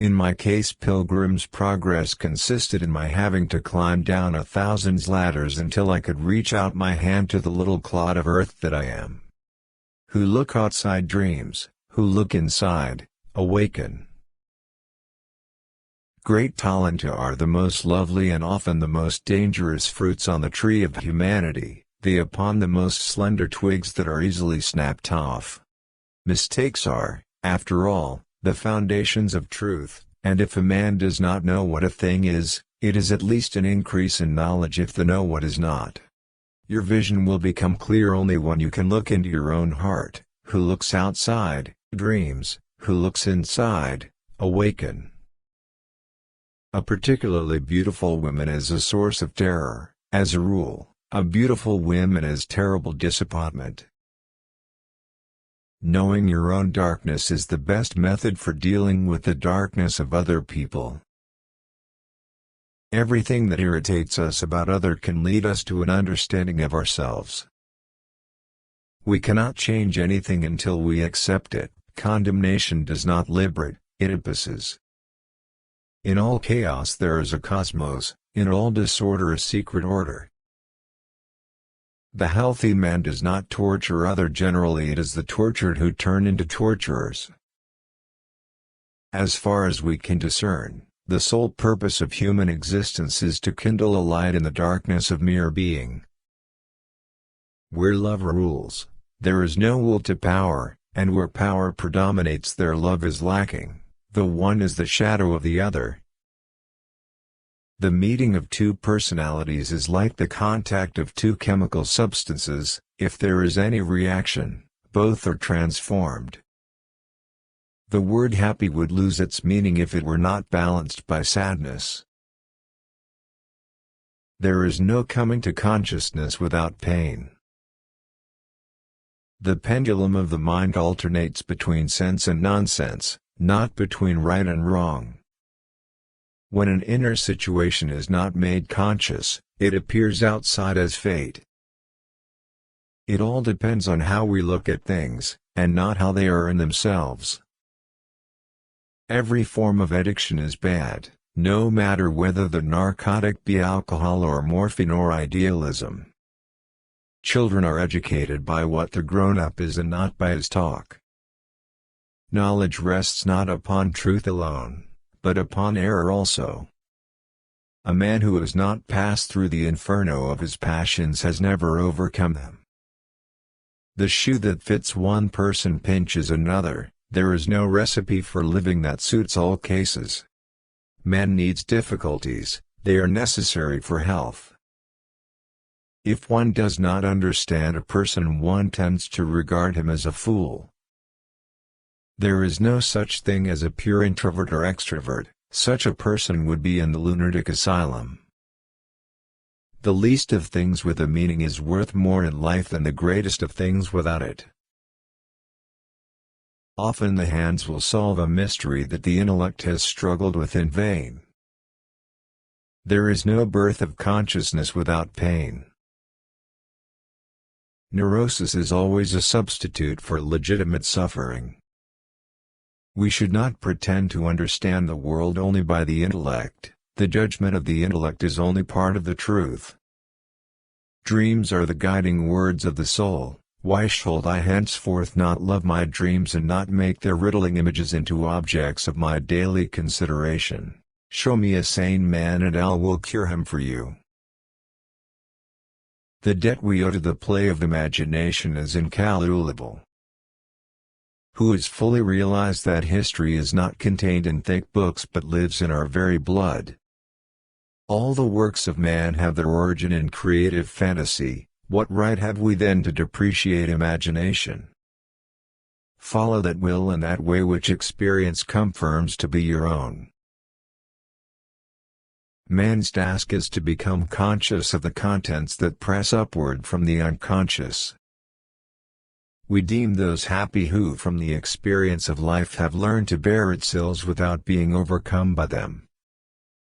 In my case, Pilgrim's Progress consisted in my having to climb down 1,000 ladders until I could reach out my hand to the little clod of earth that I am. Who look outside dreams, who look inside, awaken. Great talent are the most lovely and often the most dangerous fruits on the tree of humanity, they upon the most slender twigs that are easily snapped off. Mistakes are, after all, the foundations of truth, and if a man does not know what a thing is, it is at least an increase in knowledge if the know what is not. Your vision will become clear only when you can look into your own heart. Who looks outside, dreams, who looks inside, awaken. A particularly beautiful woman is a source of terror. As a rule, a beautiful woman is terrible disappointment. Knowing your own darkness is the best method for dealing with the darkness of other people. Everything that irritates us about others can lead us to an understanding of ourselves. We cannot change anything until we accept it. Condemnation does not liberate, it imposes. In all chaos there is a cosmos, in all disorder a secret order. The healthy man does not torture others. Generally it is the tortured who turn into torturers. As far as we can discern, the sole purpose of human existence is to kindle a light in the darkness of mere being. Where love rules, there is no will to power, and where power predominates there love is lacking, the one is the shadow of the other. The meeting of two personalities is like the contact of two chemical substances. If there is any reaction, both are transformed. The word happy would lose its meaning if it were not balanced by sadness. There is no coming to consciousness without pain. The pendulum of the mind alternates between sense and nonsense, not between right and wrong. When an inner situation is not made conscious, it appears outside as fate. It all depends on how we look at things, and not how they are in themselves. Every form of addiction is bad, no matter whether the narcotic be alcohol or morphine or idealism. Children are educated by what the grown-up is and not by his talk. Knowledge rests not upon truth alone, but upon error also. A man who has not passed through the inferno of his passions has never overcome them. The shoe that fits one person pinches another. There is no recipe for living that suits all cases. Man needs difficulties, they are necessary for health. If one does not understand a person, one tends to regard him as a fool. There is no such thing as a pure introvert or extrovert, such a person would be in the lunatic asylum. The least of things with a meaning is worth more in life than the greatest of things without it. Often the hands will solve a mystery that the intellect has struggled with in vain. There is no birth of consciousness without pain. Neurosis is always a substitute for legitimate suffering. We should not pretend to understand the world only by the intellect. The judgment of the intellect is only part of the truth. Dreams are the guiding words of the soul. Why should I henceforth not love my dreams and not make their riddling images into objects of my daily consideration? Show me a sane man and I will cure him for you. The debt we owe to the play of imagination is incalculable. Who has fully realized that history is not contained in thick books but lives in our very blood? All the works of man have their origin in creative fantasy. What right have we then to depreciate imagination? Follow that will and that way which experience confirms to be your own. Man's task is to become conscious of the contents that press upward from the unconscious. We deem those happy who from the experience of life have learned to bear its ills without being overcome by them.